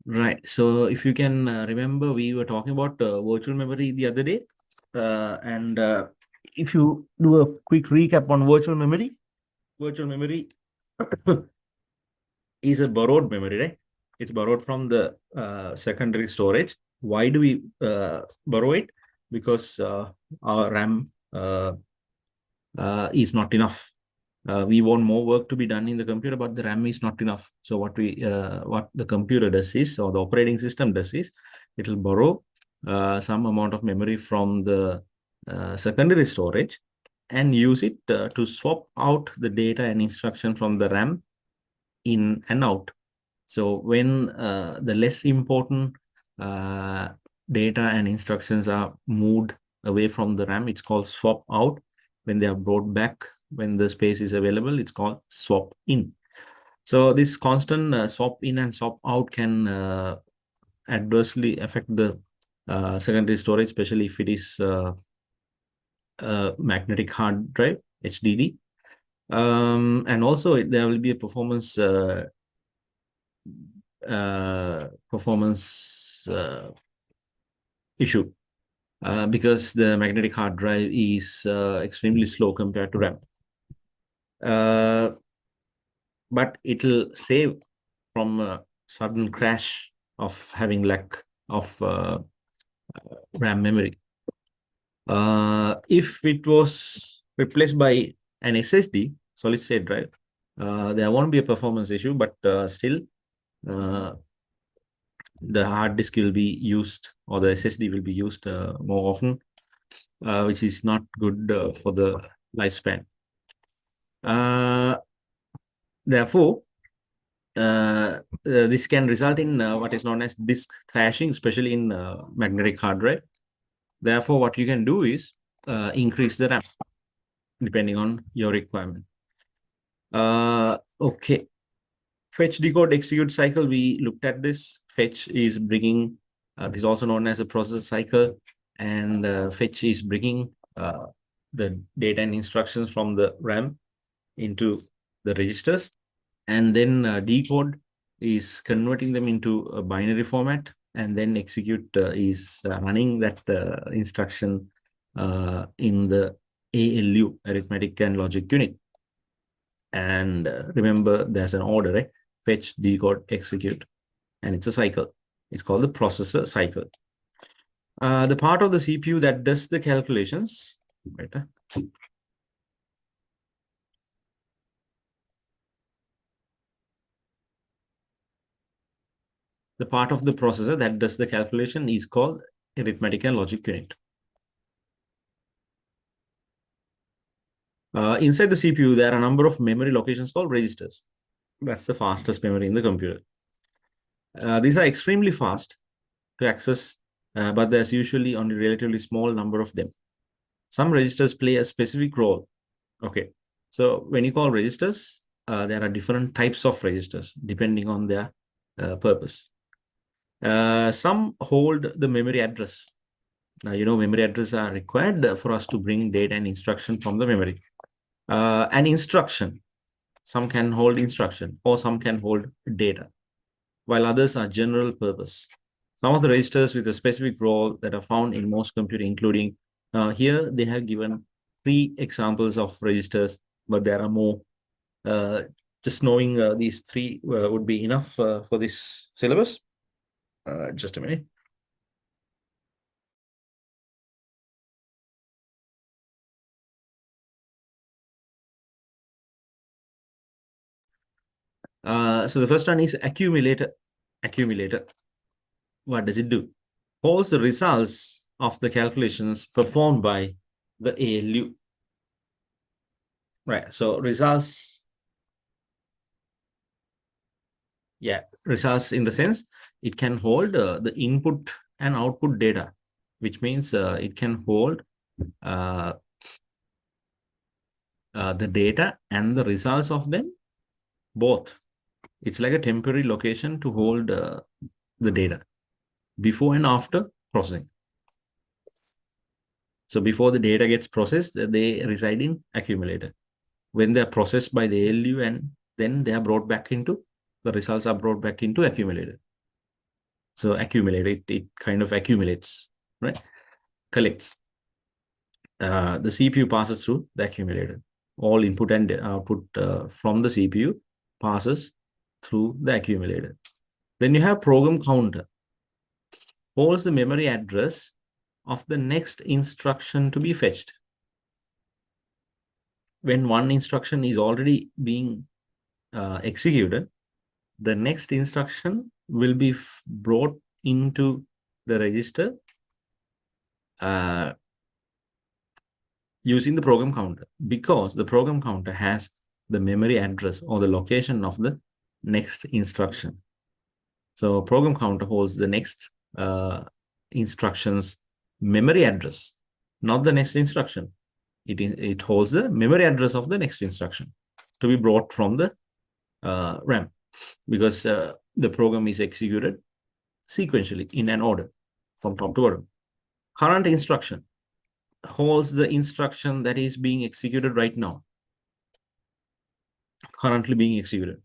Right. So if you can remember, we were talking about virtual memory the other day. And if you do a quick recap on virtual memory is a borrowed memory, right? It's borrowed from the secondary storage. Why do we borrow it? Because our RAM is not enough. We want more work to be done in the computer, but the RAM is not enough. So what the computer does is, or the operating system does is, it will borrow some amount of memory from the secondary storage and use it to swap out the data and instruction from the RAM in and out. So when the less important uh, data and instructions are moved away from the RAM, it's called swap out. When they are brought back, when the space is available, it's called swap in. So this constant swap in and swap out can adversely affect the secondary storage, especially if it is magnetic hard drive, HDD. And also there will be a performance issue because the magnetic hard drive is extremely slow compared to RAM. But it'll save from a sudden crash of having lack of RAM memory. If it was replaced by an SSD, solid state drive, there won't be a performance issue, but still the hard disk will be used, or the SSD will be used more often, which is not good for the lifespan. Therefore, this can result in what is known as disk thrashing, especially in magnetic hard drive. Therefore, what you can do is increase the RAM depending on your requirement. Okay. Fetch, decode, execute cycle. We looked at this. Fetch is bringing, this is also known as a process cycle, and fetch is bringing the data and instructions from the RAM into the registers, and then decode is converting them into a binary format, and then execute is running that instruction in the ALU, arithmetic and logic unit. And remember, there's an order, right? Fetch, decode, execute, and it's a cycle. It's called the processor cycle. The part of the CPU that does the calculations, right? The part of the processor that does the calculation is called arithmetic and logic unit. Inside the CPU, there are a number of memory locations called registers. That's the fastest memory in the computer. These are extremely fast to access, but there's usually only a relatively small number of them. Some registers play a specific role. Okay, so when you call registers, there are different types of registers depending on their purpose. Some hold the memory address. Now, memory address are required for us to bring data and instruction from the memory. An instruction, some can hold instruction, or some can hold data, while others are general purpose. Some of the registers with a specific role that are found in most computers, including here they have given 3 examples of registers, but there are more. Just knowing these 3 would be enough for this syllabus. Just a minute. So the first one is accumulator. Accumulator. What does it do? Holds the results of the calculations performed by the ALU. Right. So results. Yeah, results in the sense it can hold the input and output data, which means it can hold the data and the results of them both. It's like a temporary location to hold the data before and after processing. So before the data gets processed, they reside in accumulator. When they are processed by the ALU, and then they are brought back into, the results are brought back into accumulator. So accumulate, it kind of accumulates, right? Collects. The CPU passes through the accumulator. All input and output from the CPU passes through the accumulator. Then you have program counter. Holds the memory address of the next instruction to be fetched. When one instruction is already being executed, the next instruction will be brought into the register using the program counter, because the program counter has the memory address or the location of the next instruction. So program counter holds the next instruction's memory address, not the next instruction. It holds the memory address of the next instruction to be brought from the RAM, because the program is executed sequentially in an order from top to bottom. Current instruction holds the instruction that is being executed right now, currently being executed.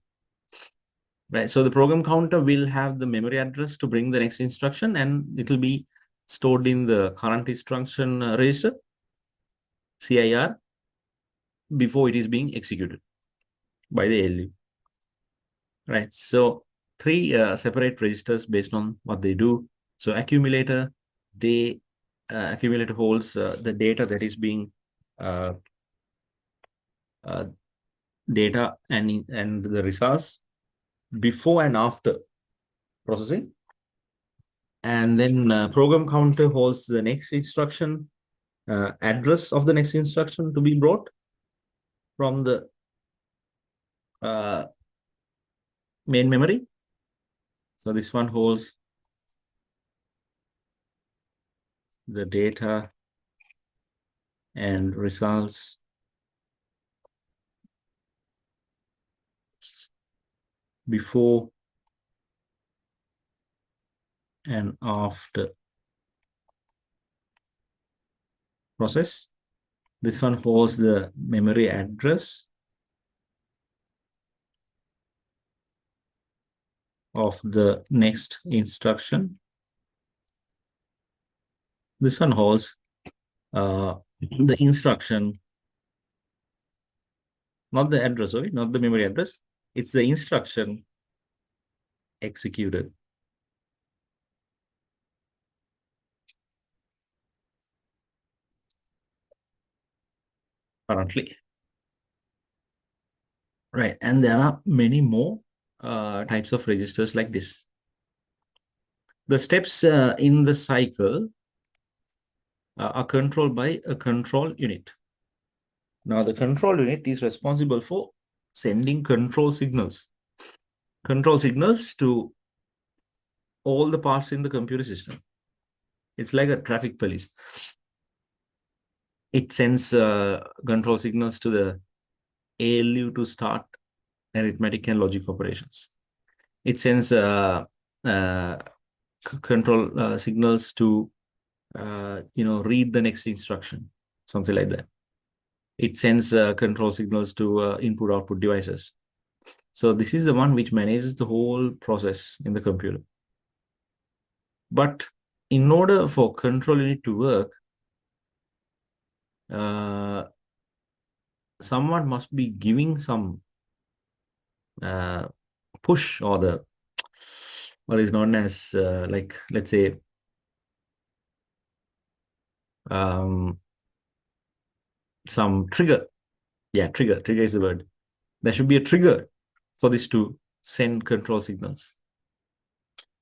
Right. So the program counter will have the memory address to bring the next instruction, and it will be stored in the current instruction register, CIR, before it is being executed by the ALU. Right. So three separate registers based on what they do. So accumulator, accumulator holds the data that is being data and the results before and after processing. And then program counter holds the next instruction address of the next instruction to be brought from the main memory. So this one holds the data and results before and after process. This one holds the memory address of the next instruction. This one holds the instruction, not the address, sorry, not the memory address. It's the instruction executed. Currently. Right. And there are many more types of registers like this. The steps in the cycle are controlled by a control unit. Now, the control unit is responsible for sending control signals to all the parts in the computer system. It's like a traffic police. It sends control signals to the ALU to start arithmetic and logic operations. It sends control signals to read the next instruction, something like that. It sends control signals to input output devices. So this is the one which manages the whole process in the computer. But in order for control unit to work, someone must be giving some push, or the what is known as like, let's say, some trigger. Yeah, trigger is the word. There should be a trigger for this to send control signals.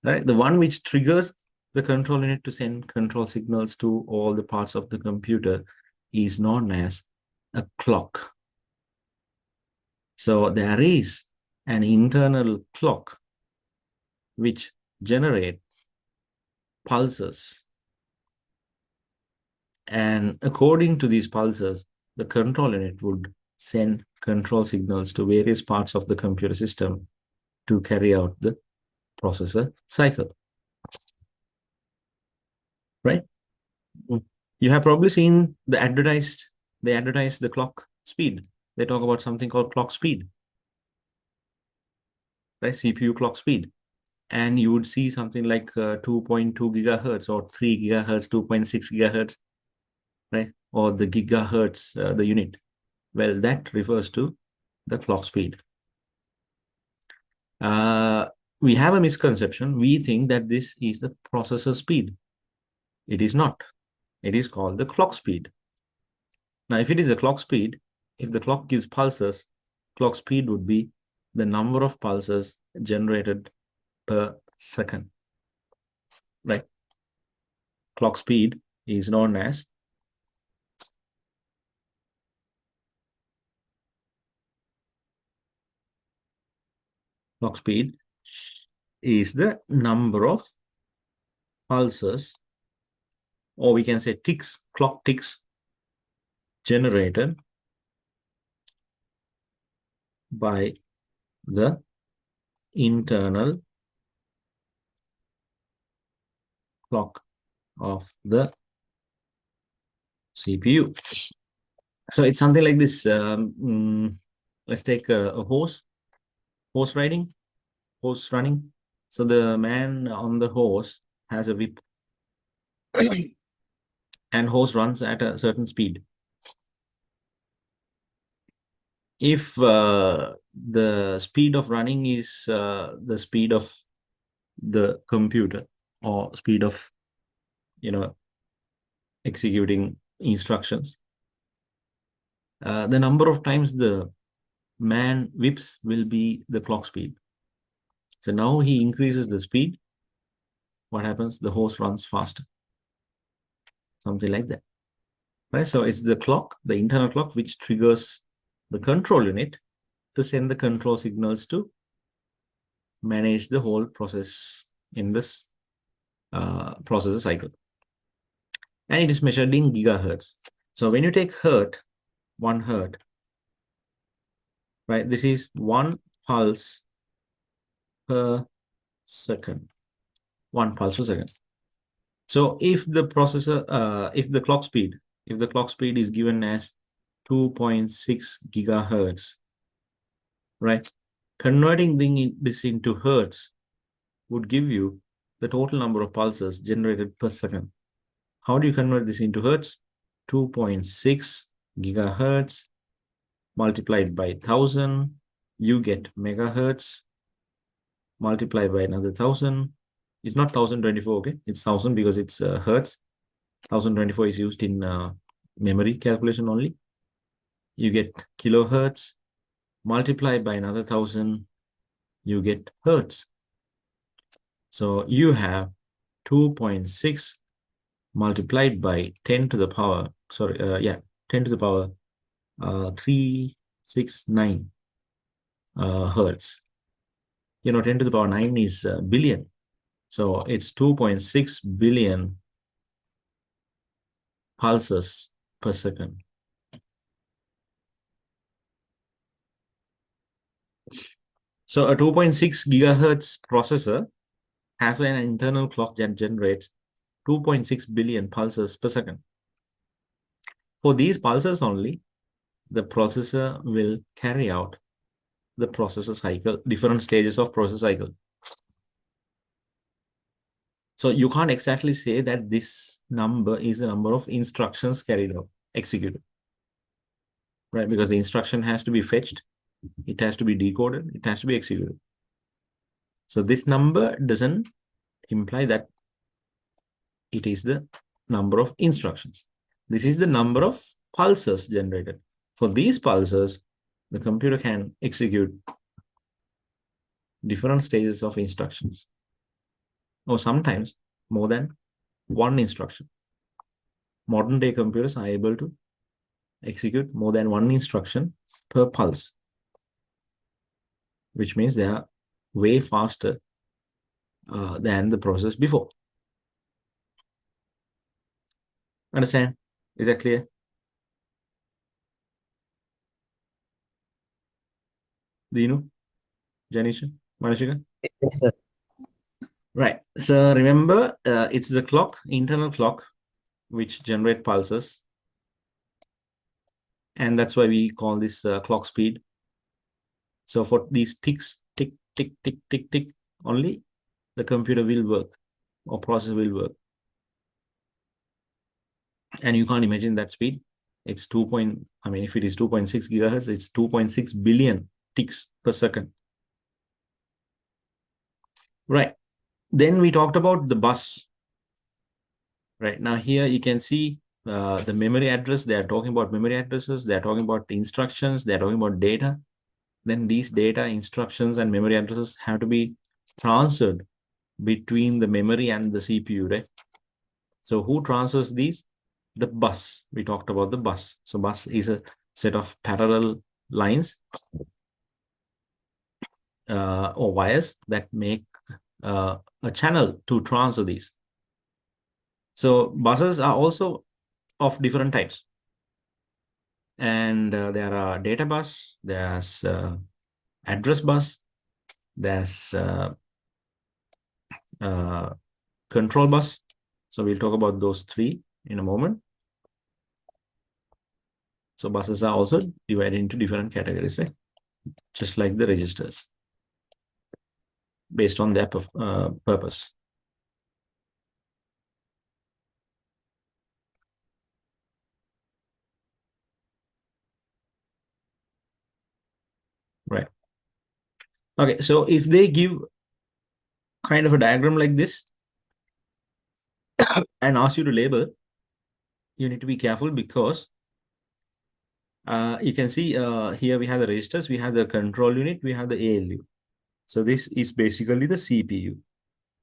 Right? The one which triggers the control unit to send control signals to all the parts of the computer is known as a clock. So there is an internal clock which generates pulses. And according to these pulses, the control unit would send control signals to various parts of the computer system to carry out the processor cycle. Right? You have probably seen they advertise the clock speed. They talk about something called clock speed, right? CPU clock speed. and you would see something like 2.2 gigahertz or 3 gigahertz, 2.6 gigahertz, right? Or the gigahertz, the unit. Well, that refers to the clock speed. We have a misconception. We think that this is the processor speed. It is not. It is called the clock speed. Now, if it is a clock speed, if the clock gives pulses, clock speed would be the number of pulses generated per second, right? Clock speed is known as clock speed is the number of pulses, or we can say ticks, clock ticks generated by the internal clock of the CPU. So it's something like this. Let's take a horse riding, horse running. So the man on the horse has a whip and horse runs at a certain speed. If the speed of running is the speed of the computer or speed of, executing instructions, the number of times the man whips will be the clock speed. So now he increases the speed. What happens? The horse runs faster. Something like that. Right? So it's the clock, the internal clock, which triggers the control unit to send the control signals to manage the whole process in this processor cycle. And it is measured in gigahertz. So when you take hertz, 1 hertz, right? This is 1 pulse per second. 1 pulse per second. So if the processor, if the clock speed is given as 2.6 gigahertz, right? Converting this into hertz would give you the total number of pulses generated per second. How do you convert this into hertz? 2.6 gigahertz multiplied by 1000, you get megahertz, multiplied by another 1000. It's not 1024, okay? It's 1000 because it's hertz. 1024 is used in memory calculation only. You get kilohertz, multiplied by another 1000, you get hertz. So you have 2.6 multiplied by 10 to the power, 10 to the power 369 hertz. 10 to the power 9 is billion. So it's 2.6 billion pulses per second. So a 2.6 gigahertz processor has an internal clock that generates 2.6 billion pulses per second. For these pulses only, the processor will carry out the processor cycle, different stages of process cycle. So you can't exactly say that this number is the number of instructions carried out, executed, right? Because the instruction has to be fetched, it has to be decoded, it has to be executed. So this number doesn't imply that it is the number of instructions. This is the number of pulses generated. For these pulses, the computer can execute different stages of instructions, or sometimes more than one instruction. Modern day computers are able to execute more than one instruction per pulse, which means they are way faster than the process before. Understand? Is that clear? Dinu, Janisha, Manashika? Yes, sir. Right. So remember, it's the clock, internal clock, which generate pulses. And that's why we call this clock speed. So for these ticks, tick, tick, tick, tick, tick, only the computer will work or processor will work. And you can't imagine that speed. It's if it is 2.6 gigahertz, it's 2.6 billion ticks per second. Right. Then we talked about the bus. Right. Now here you can see the memory address. They are talking about memory addresses. They are talking about instructions. They are talking about data. Then these data, instructions, and memory addresses have to be transferred between the memory and the CPU, right? So who transfers these? The bus. We talked about the bus. So bus is a set of parallel lines or wires that make a channel to transfer these. So buses are also of different types. And there are data bus, there's address bus, there's control bus. So we'll talk about those three in a moment. So buses are also divided into different categories, right? Just like the registers, based on their purpose. Right. Okay, so if they give kind of a diagram like this and ask you to label, you need to be careful because you can see here we have the registers, we have the control unit, we have the ALU. So this is basically the CPU.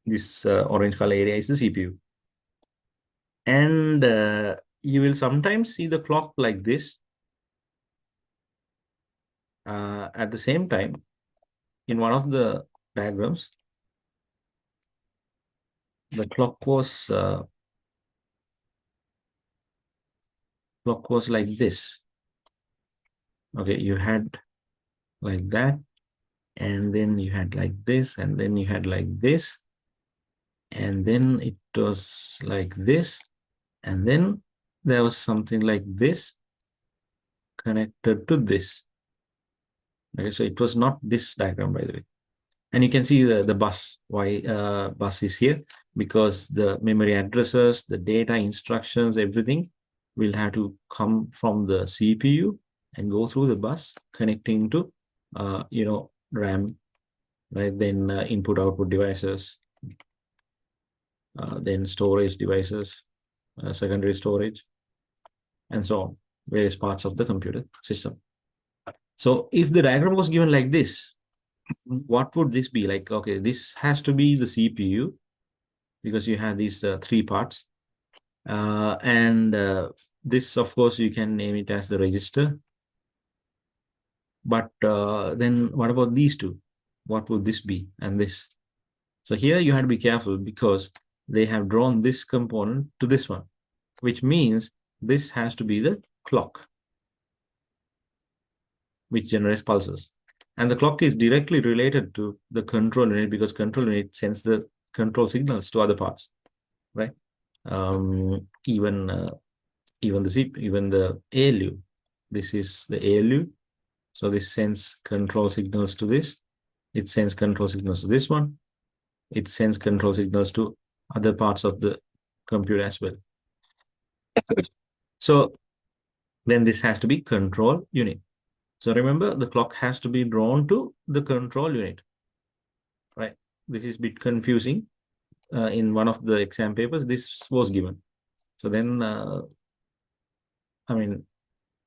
This orange color area is the CPU. And you will sometimes see the clock like this. At the same time, in one of the diagrams, the clock was like this. Okay, you had like that, and then you had like this, and then you had like this, and then it was like this, and then there was something like this connected to this. Okay, so it was not this diagram, by the way. And you can see the bus. Why bus is here? Because the memory addresses, the data, instructions, everything will have to come from the CPU and go through the bus connecting to RAM, right? Then input output devices, then storage devices, secondary storage, and so on, various parts of the computer system. So if the diagram was given like this, what would this be like? Okay, this has to be the CPU because you have these three parts. And this, of course, you can name it as the register. But then what about these two? What would this be? And this. So here you have to be careful because they have drawn this component to this one, which means this has to be the clock, which generates pulses. And the clock is directly related to the control unit because control unit sends the control signals to other parts, right? Even the ALU. This is the ALU. So this sends control signals to this. It sends control signals to this one. It sends control signals to other parts of the computer as well. So then this has to be control unit. So remember, the clock has to be drawn to the control unit, right? This is a bit confusing. In one of the exam papers, this was given. So then,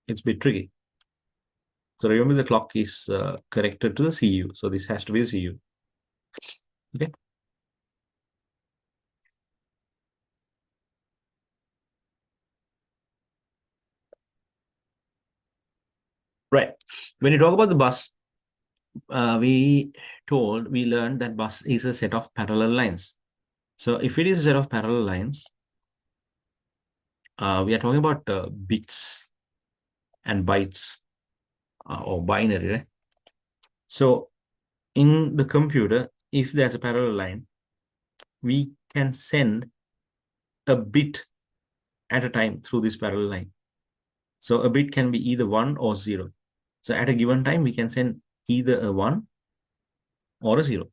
it's a bit tricky. So remember, the clock is connected to the CU. So this has to be a CU. Okay. Right. When you talk about the bus, we learned that bus is a set of parallel lines. So if it is a set of parallel lines, we are talking about bits and bytes or binary, right? So in the computer, if there's a parallel line, we can send a bit at a time through this parallel line. So a bit can be either 1 or 0. So at a given time, we can send either a 1 or a 0.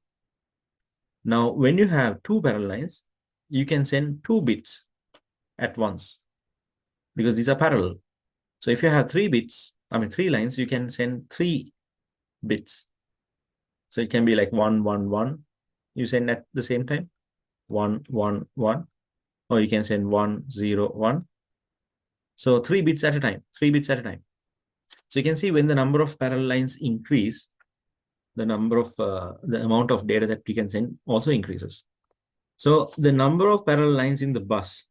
Now, when you have two parallel lines, you can send 2 bits at once because these are parallel. So if you have 3 bits, I mean 3 lines, you can send 3 bits. So it can be like 1, 1, 1. You send at the same time 1, 1, 1, or you can send 1, 0, 1. So 3 bits at a time, 3 bits at a time. So you can see when the number of parallel lines increase, the amount of data that you can send also increases. So the number of parallel lines in the bus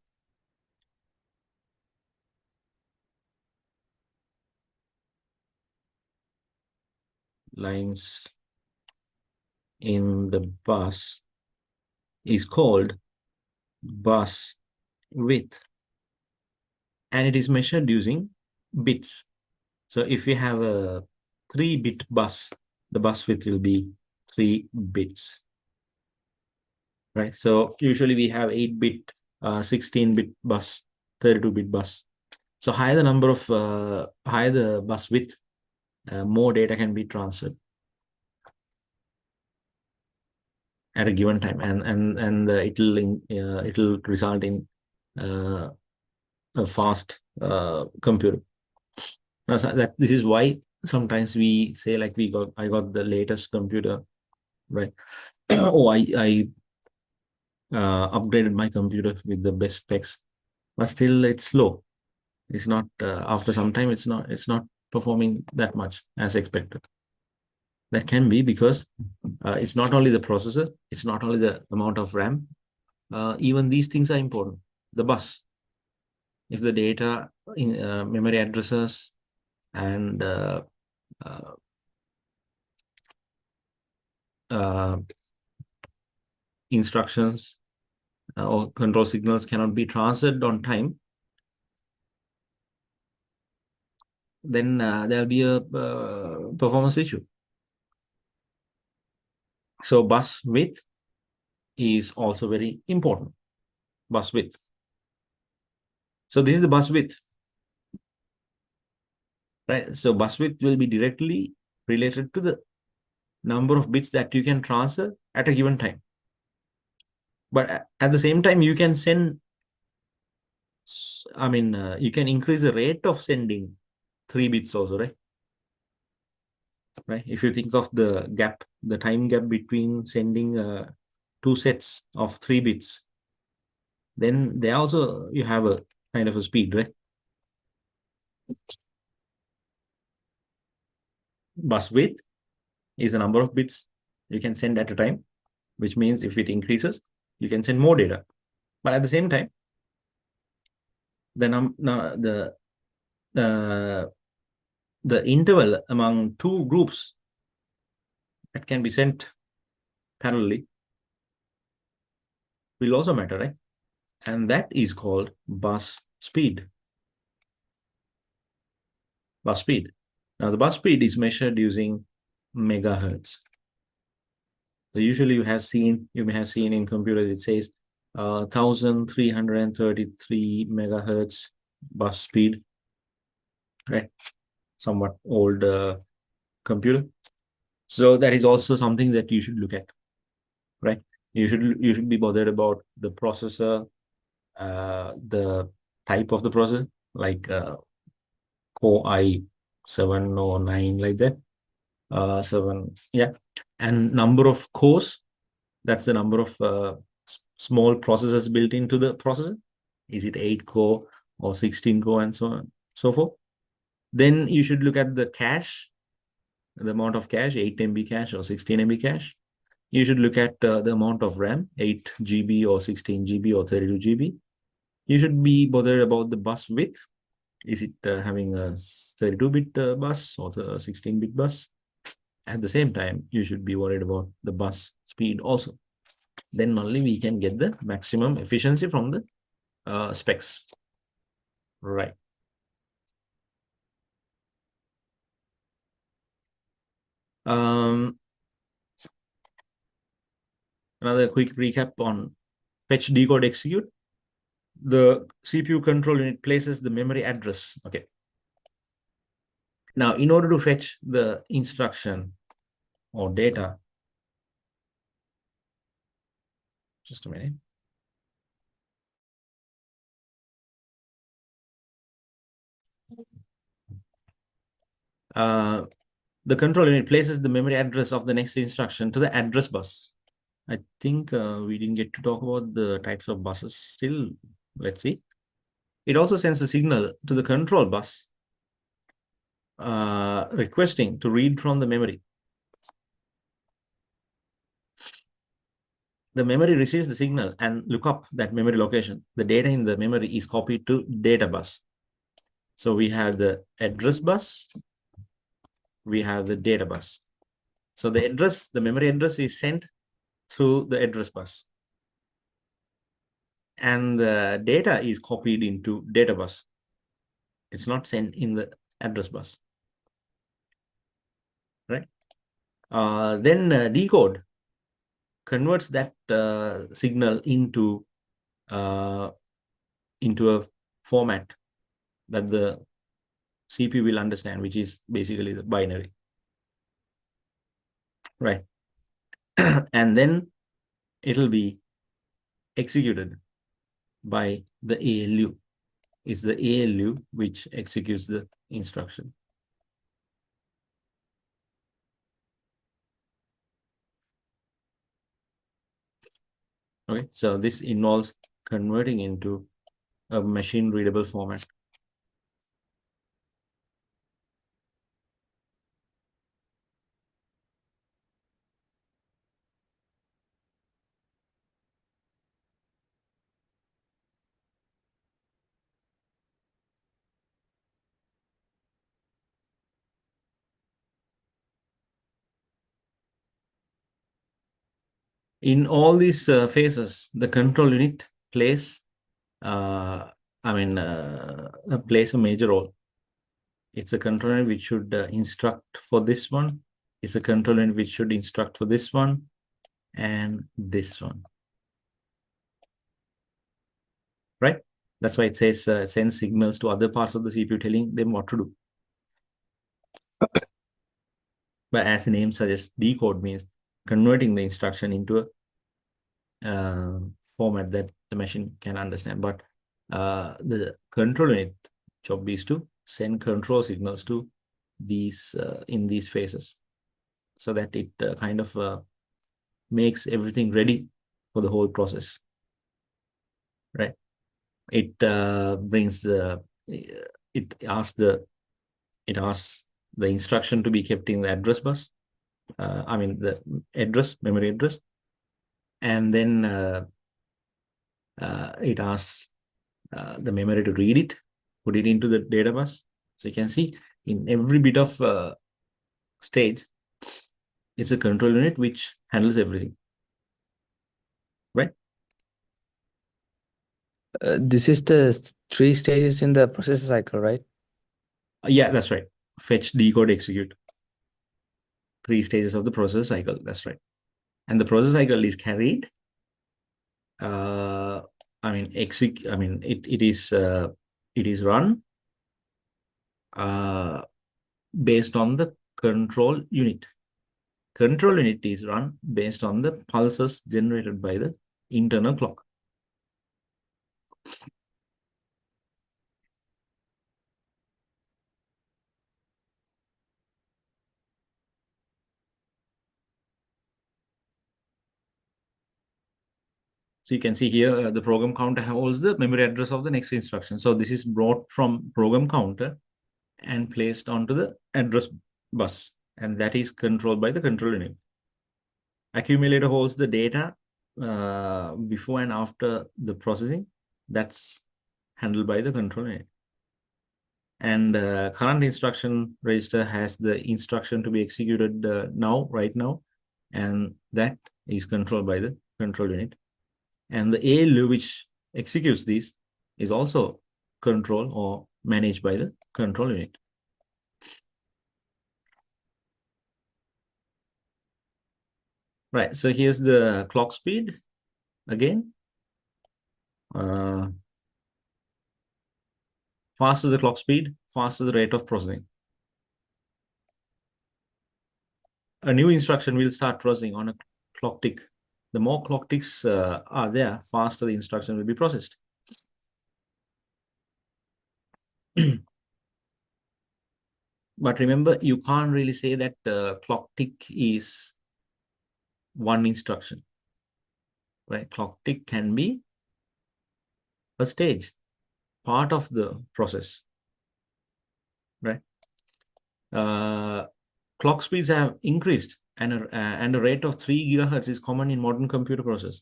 lines in the bus is called bus width, and it is measured using bits. So if you have a 3-bit bus, the bus width will be 3 bits, right? So usually we have 8-bit, 16-bit bus, 32-bit bus. So higher the bus width, more data can be transferred at a given time, and it'll result in uh, a fast computer. Now, so that this is why sometimes we say like I got the latest computer, right? Oh, I upgraded my computer with the best specs, but still it's slow. It's not after some time it's not performing that much as expected. That can be because it's not only the processor, it's not only the amount of RAM. Even these things are important. The bus, if the data in memory addresses and uh, uh, instructions or control signals cannot be transferred on time, then there'll be a performance issue. So bus width is also very important. Bus width. So this is the bus width, right? So bus width will be directly related to the number of bits that you can transfer at a given time. But at the same time, you can send, you can increase the rate of sending 3 bits also, right? Right. If you think of the time gap between sending 2 sets of 3 bits, then they also you have a kind of a speed, right? Bus width is the number of bits you can send at a time, which means if it increases, you can send more data. But at the same time, the num the interval among 2 groups that can be sent parallelly will also matter, right? And that is called bus speed. Bus speed. Now the bus speed is measured using megahertz. So usually you may have seen in computers it says 1333 megahertz bus speed, right? Somewhat old computer. So that is also something that you should look at, right? You should be bothered about the processor, the type of the processor, like Core i7 or 9, like that. 7, yeah. And number of cores, that's the number of small processors built into the processor. Is it 8 core or 16 core and so on, so forth? Then you should look at the cache, the amount of cache, 8 MB cache or 16 MB cache. You should look at the amount of RAM, 8 GB or 16 GB or 32 GB. You should be bothered about the bus width. Is it having a 32-bit bus or a 16-bit bus? At the same time, you should be worried about the bus speed also. Then only we can get the maximum efficiency from the specs. Right. Um, Another quick recap on fetch, decode, execute. The CPU control unit places the memory address. Okay. Now, in order to fetch the instruction or data, Just a minute. The control unit places the memory address of the next instruction to the address bus. I think we didn't get to talk about the types of buses still. Let's see. It also sends the signal to the control bus requesting to read from the memory. The memory receives the signal and look up that memory location. The data in the memory is copied to data bus. So we have the address bus, we have the data bus. So the address, the memory address is sent through the address bus. And the data is copied into data bus. It's not sent in the address bus. Right? Then decode converts that signal into a format that the CPU will understand, which is basically the binary. Right? And then it'll be executed by the ALU. It's the ALU which executes the instruction. Okay, so this involves converting into a machine readable format. In all these phases, the control unit plays, plays a major role. It's a control unit which should instruct for this one. It's a control unit which should instruct for this one and this one. Right? That's why it says send signals to other parts of the CPU telling them what to do. But as the name suggests, decode means converting the instruction into a format that the machine can understand. But the control unit job is to send control signals to these in these phases, so that it kind of makes everything ready for the whole process. Right? It brings the it asks the instruction to be kept in the address bus. The address, memory address, and then it asks the memory to read it, put it into the data bus. So you can see in every bit of stage, it's a control unit which handles everything. Right? This is the 3 stages in the processor cycle, right? Yeah, that's right. Fetch, decode, execute. 3 stages of the process cycle. That's right. And the process cycle is carried. It is run based on the control unit. Control unit is run based on the pulses generated by the internal clock. So you can see here the program counter holds the memory address of the next instruction. So this is brought from program counter and placed onto the address bus, and that is controlled by the control unit. Accumulator holds the data before and after the processing. That's handled by the control unit. And current instruction register has the instruction to be executed right now, and that is controlled by the control unit. And the ALU which executes this is also controlled or managed by the control unit. Right, so here's the clock speed again. Faster the clock speed, faster the rate of processing. A new instruction will start processing on a clock tick. the more clock ticks are there, faster the instruction will be processed. But remember, you can't really say that clock tick is one instruction, right? Clock tick can be a stage, part of the process, right? Clock speeds have increased, and a rate of 3 gigahertz is common in modern computer process.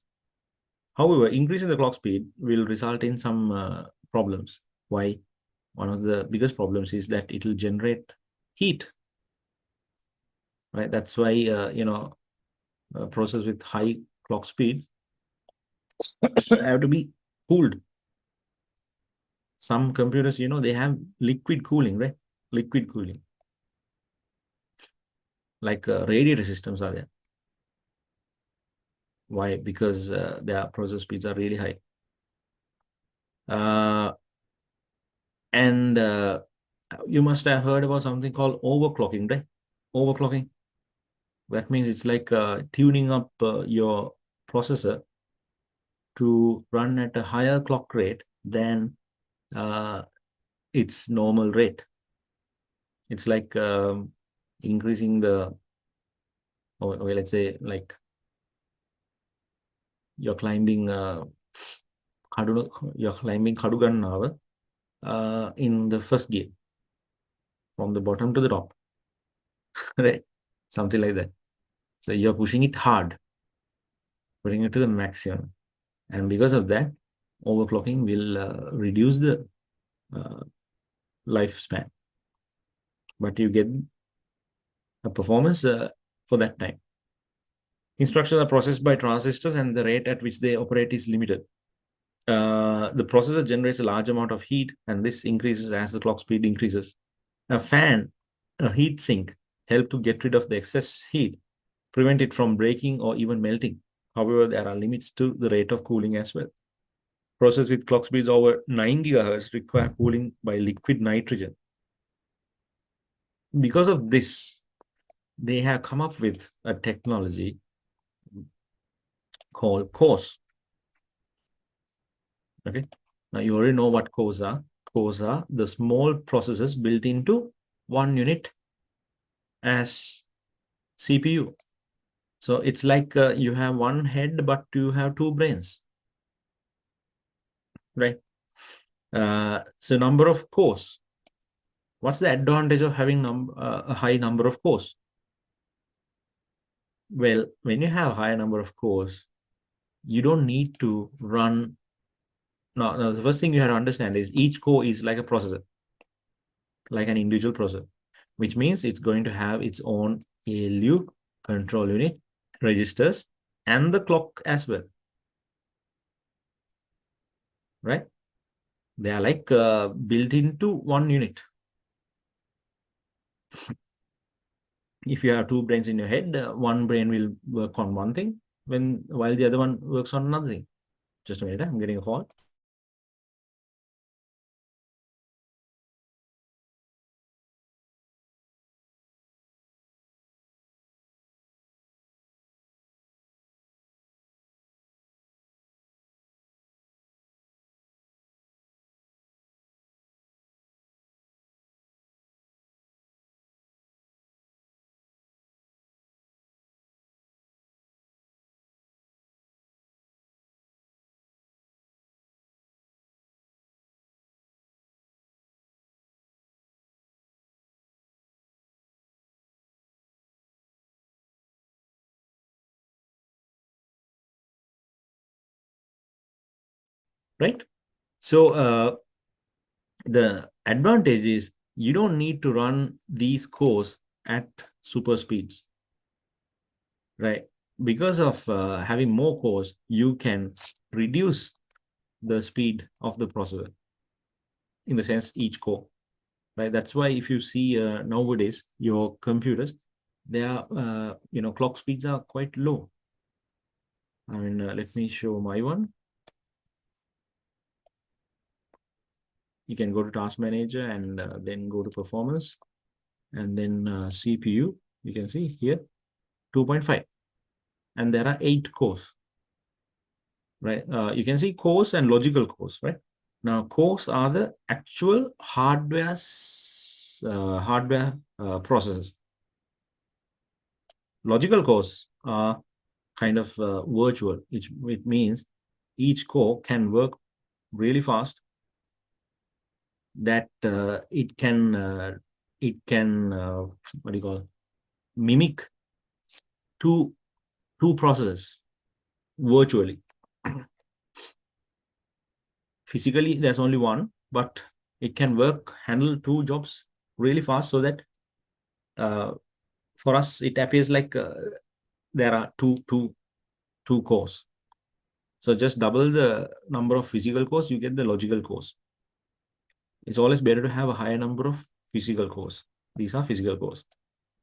However, increasing the clock speed will result in some problems. Why? One of the biggest problems is that it will generate heat, right? That's why a process with high clock speed have to be cooled. Some computers, they have liquid cooling, right? Liquid cooling, like radiator systems are there. Why? Because their process speeds are really high. And you must have heard about something called overclocking, right? Overclocking. That means it's like tuning up your processor to run at a higher clock rate than its normal rate. It's like increasing the, or let's say, like you're climbing Kadugannawa in the first gear from the bottom to the top, right? Something like that. So you're pushing it hard, putting it to the maximum. And because of that, overclocking will reduce the lifespan. But you get a performance for that time. Instructions are processed by transistors, and the rate at which they operate is limited. The processor generates a large amount of heat, and this increases as the clock speed increases. A fan, a heat sink, help to get rid of the excess heat, prevent it from breaking or even melting. However, there are limits to the rate of cooling as well. Process with clock speeds over 9 gigahertz require cooling by liquid nitrogen. Because of this, they have come up with a technology called cores. Okay. Now you already know what cores are. Cores are the small processors built into one unit as CPU. So it's like you have one head, but you have two brains, right? So number of cores. What's the advantage of having a high number of cores? Well, when you have a high number of cores, you don't need to run. No, the first thing you have to understand is each core is like a processor, like an individual processor, which means it's going to have its own ALU, control unit, registers, and the clock as well, right? They are like built into one unit. If you have two brains in your head, one brain will work on one thing while the other one works on another thing. Just a minute, I'm getting a call. Right? So the advantage is you don't need to run these cores at super speeds, right? Because of having more cores, you can reduce the speed of the processor, in the sense each core, right? That's why if you see nowadays your computers, their clock speeds are quite low. I mean, let me show my one. You can go to Task Manager and then go to Performance, and then CPU. You can see here 2.5, and there are 8 cores. right? You can see cores and logical cores, right? Now, cores are the actual hardware processes. Logical cores are kind of virtual, which means each core can work really fast. That it can what do you call, mimic two processes virtually. Physically, there's only one, but it can handle two jobs really fast, so that for us it appears like there are two cores. So just double the number of physical cores, you get the logical cores. It's always better to have a higher number of physical cores. These are physical cores.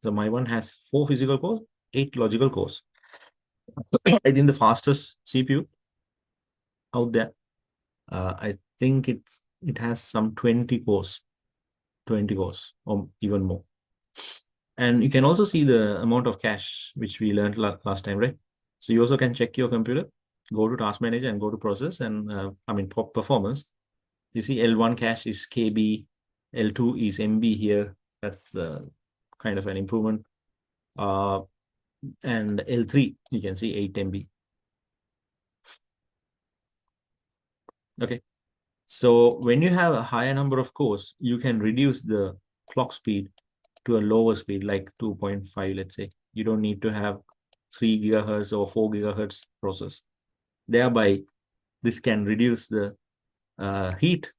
So my one has 4 physical cores, 8 logical cores. I think the fastest CPU out there, I think it has some 20 cores or even more. And you can also see the amount of cache which we learned last time, right? So you also can check your computer, go to task manager and go to process and performance. You see L1 cache is KB, L2 is MB here. That's kind of an improvement. And L3, you can see 8 MB. Okay. So when you have a higher number of cores, you can reduce the clock speed to a lower speed, like 2.5, let's say. You don't need to have 3 gigahertz or 4 gigahertz process. Thereby, this can reduce the heat,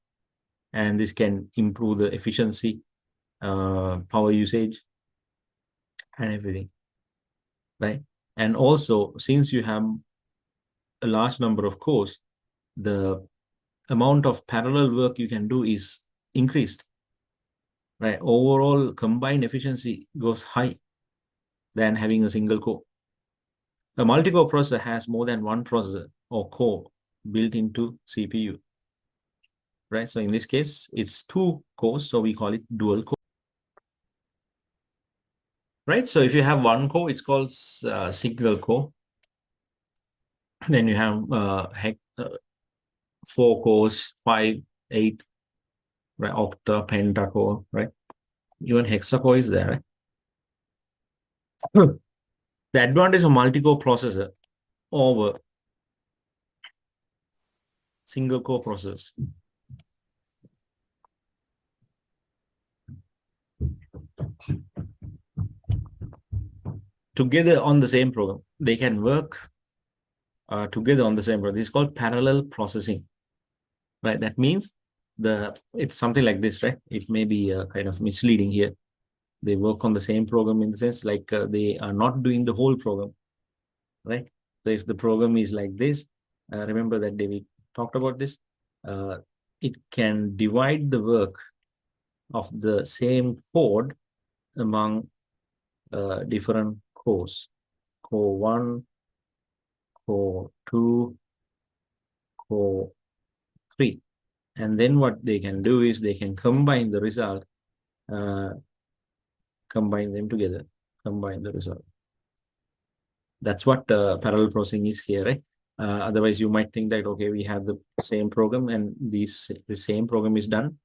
and this can improve the efficiency, power usage, and everything, right? And also, since you have a large number of cores, the amount of parallel work you can do is increased, right? Overall combined efficiency goes high than having a single core. A multi-core processor has more than one processor or core built into CPU, right? So in this case, it's 2 cores, so we call it dual core, right? So if you have one core, it's called single core. Then you have 4 cores, 5, 8, right? Octa, pentacore, right? Even hexacore is there, right? The advantage of multi-core processor over single core processors. Together on the same program, they can work together on the same program. This is called parallel processing, right? That means it's something like this, right? It may be kind of misleading here. They work on the same program in the sense like they are not doing the whole program, right? So if the program is like this, remember that David talked about this, it can divide the work of the same code among different cores. Core 1, core 2, core 3. And then what they can do is they can combine the result, combine them together, combine the result. That's what parallel processing is here, right? Otherwise, you might think that, okay, we have the same program and the same program is done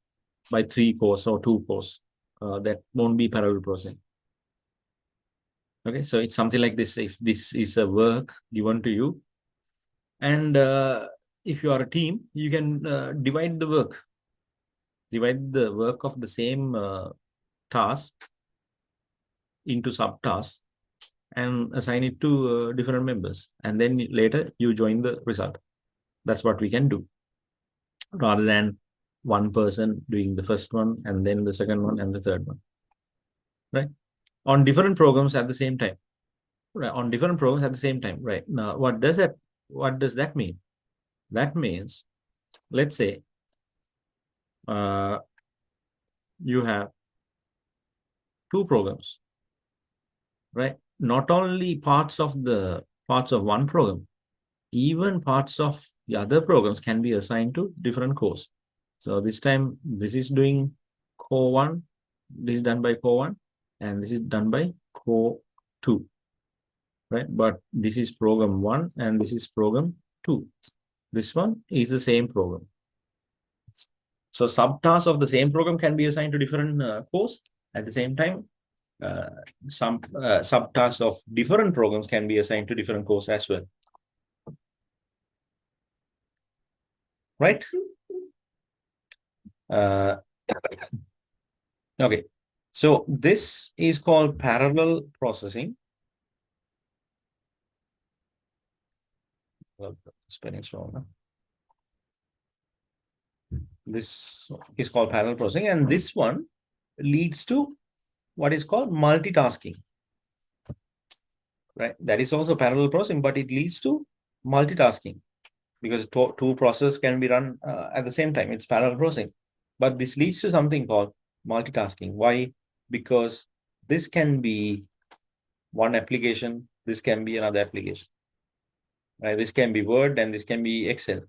by 3 cores or 2 cores. That won't be parallel processing. Okay, so it's something like this. If this is a work given to you, and if you are a team, you can divide the work of the same task into subtasks and assign it to different members, and then later you join the result. That's what we can do, rather than one person doing the first one and then the second one and the third one, right? On different programs at the same time, right? On different programs at the same time, right? Now, what does that mean? That means, let's say you have 2 programs, right? Not only parts of one program, even parts of the other programs can be assigned to different cores. So this time, this is doing core 1, this is done by core 1, and this is done by core 2, right? But this is program 1 and this is program 2. This one is the same program. So subtasks of the same program can be assigned to different cores. At the same time, some subtasks of different programs can be assigned to different cores as well. Right? Okay. So this is called parallel processing. Well, spelling wrong. Huh? This is called parallel processing, and this one leads to what is called multitasking. Right? That is also parallel processing, but it leads to multitasking because two processes can be run at the same time. It's parallel processing, but this leads to something called multitasking. Why? Because this can be one application, this can be another application. Right? This can be Word and this can be Excel.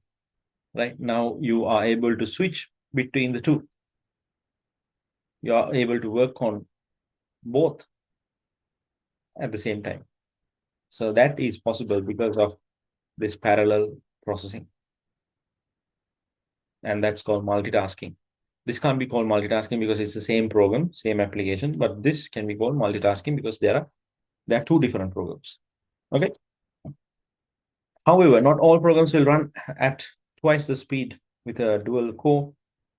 Right? Now you are able to switch between the two. You are able to work on both at the same time. So that is possible because of this parallel processing. And that's called multitasking. This can't be called multitasking because it's the same program, same application, but this can be called multitasking because there are two different programs. Okay. However, not all programs will run at twice the speed with a dual core.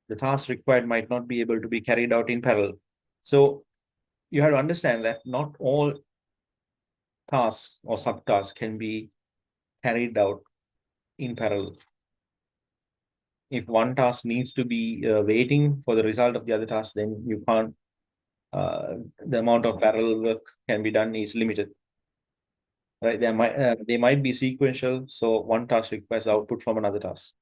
The tasks required might not be able to be carried out in parallel. So you have to understand that not all tasks or subtasks can be carried out in parallel. If one task needs to be waiting for the result of the other task, then you can't. The amount of parallel work can be done is limited. Right? They might be sequential, so one task requires output from another task.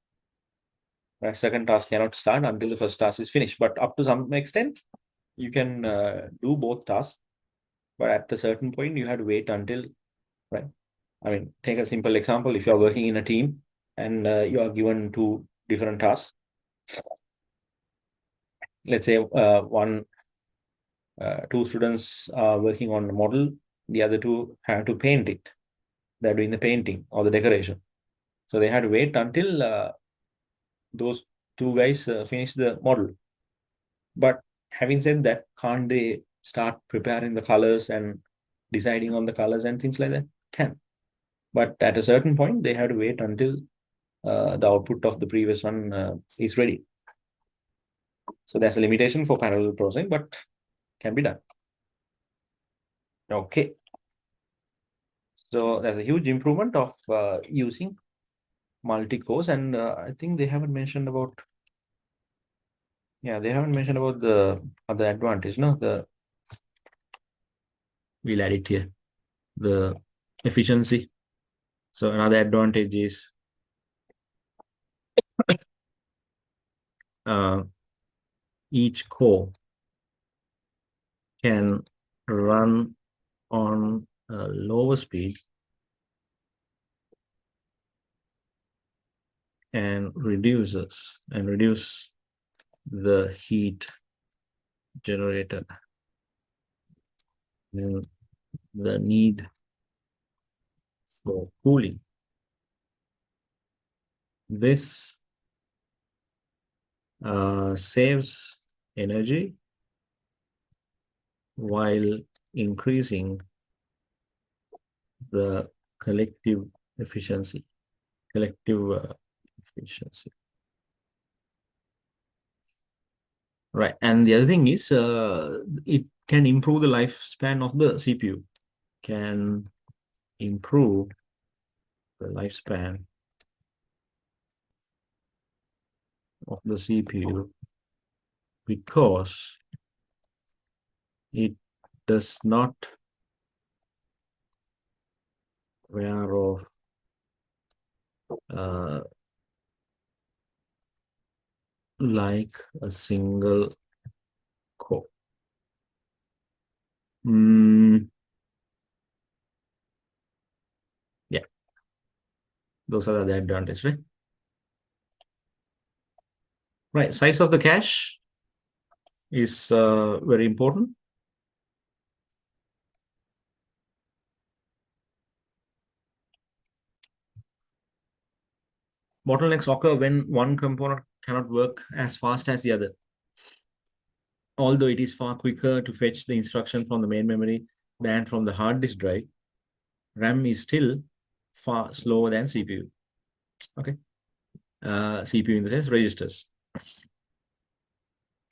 Right? Second task cannot start until the first task is finished. But up to some extent, you can do both tasks. But at a certain point, you have to wait until, right? I mean, take a simple example. If you are working in a team and you are given two different tasks, let's say two students are working on a model, the other two have to paint it. They're doing the painting or the decoration. So they had to wait until those two guys finish the model. But having said that, can't they start preparing the colors and deciding on the colors and things like that? Can. But at a certain point, they have to wait until the output of the previous one is ready. So there's a limitation for parallel processing, but can be done. Okay. So there's a huge improvement of using multi-cores, and I think they haven't mentioned about, they haven't mentioned about the other advantage, no? We'll add it here, the efficiency. So another advantage is each core can run on a lower speed and reduce the heat generated and the need for cooling. This saves energy while increasing the collective efficiency. Right. And the other thing is it can improve the lifespan of the CPU. Can improve the lifespan of the CPU because it does not wear off like a single core. Yeah, those are the advantages, right? Right, size of the cache is very important. Bottlenecks occur when one component cannot work as fast as the other. Although it is far quicker to fetch the instruction from the main memory than from the hard disk drive, RAM is still far slower than CPU. Okay. CPU in the sense registers.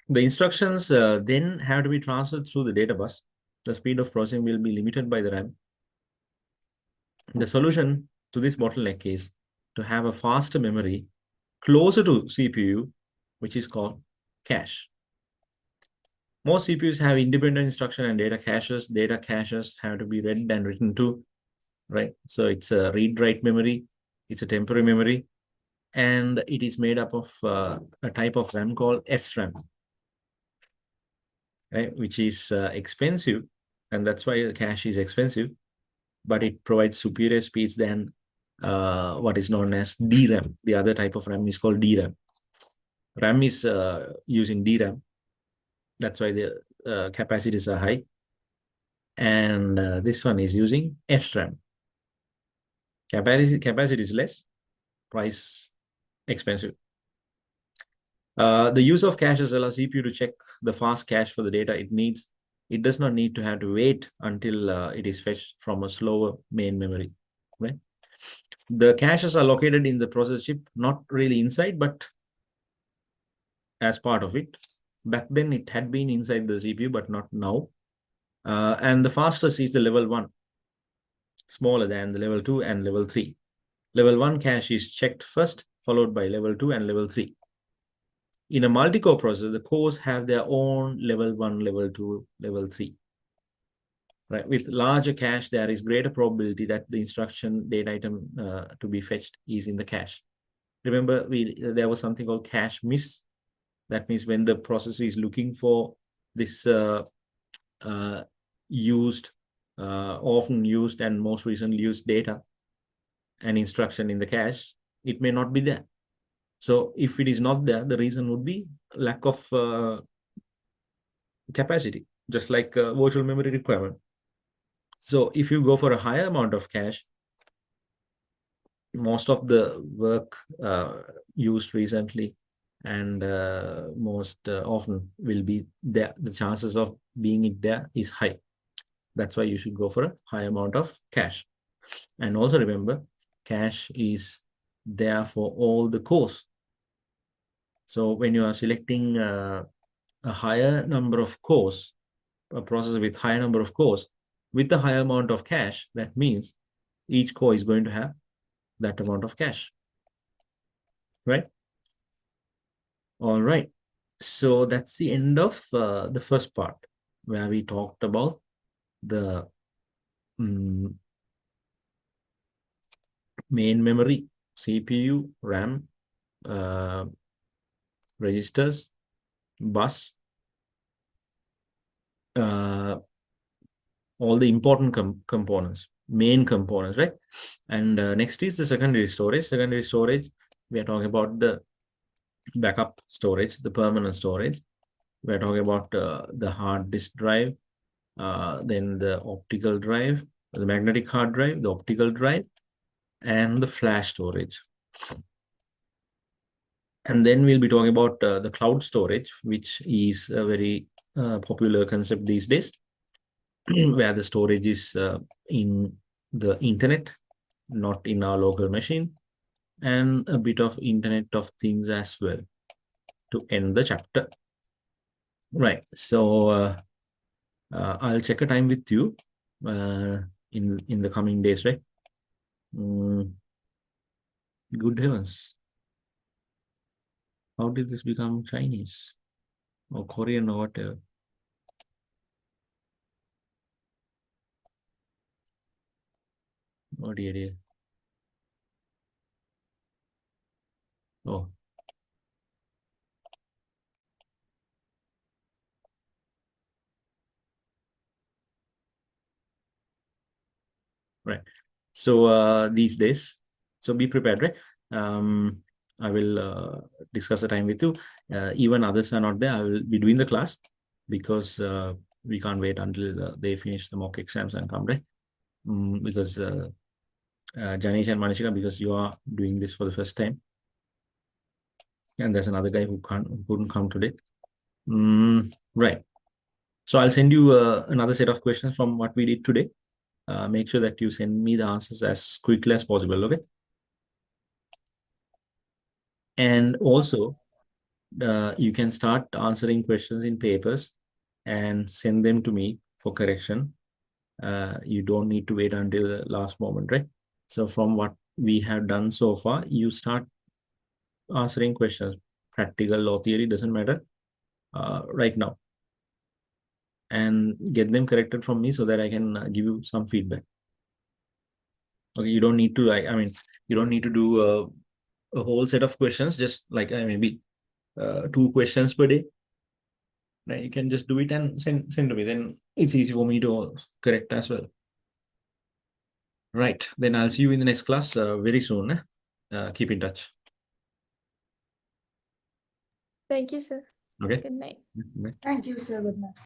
The instructions then have to be transferred through the data bus. The speed of processing will be limited by the RAM. The solution to this bottleneck is to have a faster memory closer to CPU, which is called cache. Most CPUs have independent instruction and data caches. Data caches have to be read and written to, right? So it's a read-write memory. It's a temporary memory. And it is made up of a type of RAM called SRAM, right? Which is expensive. And that's why the cache is expensive. But it provides superior speeds than what is known as DRAM. The other type of RAM is called DRAM. RAM is using DRAM. That's why the capacities are high. And this one is using SRAM. Capacity is less, price expensive. The use of caches allows CPU to check the fast cache for the data it needs. It does not need to have to wait until it is fetched from a slower main memory, right? The caches are located in the processor chip, not really inside, but as part of it. Back then, it had been inside the CPU, but not now. And the fastest is the level 1, smaller than the level 2 and level 3. Level 1 cache is checked first, followed by level 2 and level 3. In a multi-core processor, the cores have their own level 1, level 2, level 3. Right? With larger cache, there is greater probability that the instruction data item to be fetched is in the cache. Remember, there was something called cache miss. That means when the processor is looking for this often used and most recently used data and instruction in the cache, it may not be there. So if it is not there, the reason would be lack of capacity, just like virtual memory requirement. So if you go for a higher amount of cache, most of the work used recently and most often will be there. The chances of being it there is high. That's why you should go for a high amount of cache. And also remember, cache is there for all the cores. So when you are selecting a higher number of cores, a processor with higher number of cores, with the higher amount of cache, that means each core is going to have that amount of cache, right? All right. So that's the end of the first part, where we talked about the main memory, CPU, RAM, registers, bus, all the important components, main components, right? And next is the secondary storage. Secondary storage, we are talking about the backup storage, the permanent storage. We are talking about the hard disk drive, then the optical drive, the magnetic hard drive, the optical drive, and the flash storage. And then we'll be talking about the cloud storage, which is a very popular concept these days, where the storage is in the internet, not in our local machine, and a bit of Internet of Things as well to end the chapter. Right. So I'll check a time with you in the coming days, right? Good heavens. How did this become Chinese or Korean or whatever? Oh dear. Oh. Right. So these days, so be prepared, right? I will discuss the time with you. Even others are not there. I will be doing the class because we can't wait until they finish the mock exams and come, right? Because Janesh and Manishika, because you are doing this for the first time, And there's another guy who couldn't come today. Right. So I'll send you another set of questions from what we did today. Make sure that you send me the answers as quickly as possible, okay? And also, you can start answering questions in papers and send them to me for correction. You don't need to wait until the last moment, right? So from what we have done so far, you start answering questions, practical or theory, doesn't matter, right now, and get them corrected from me so that I can give you some feedback. Okay, you don't need to, I mean, you don't need to do a whole set of questions, just like maybe 2 questions per day. Right? You can just do it and send to me. Then it's easy for me to correct as well. Right. Then I'll see you in the next class very soon. Keep in touch. Thank you, sir. Okay. Good night. Bye. Thank you, sir. Good night.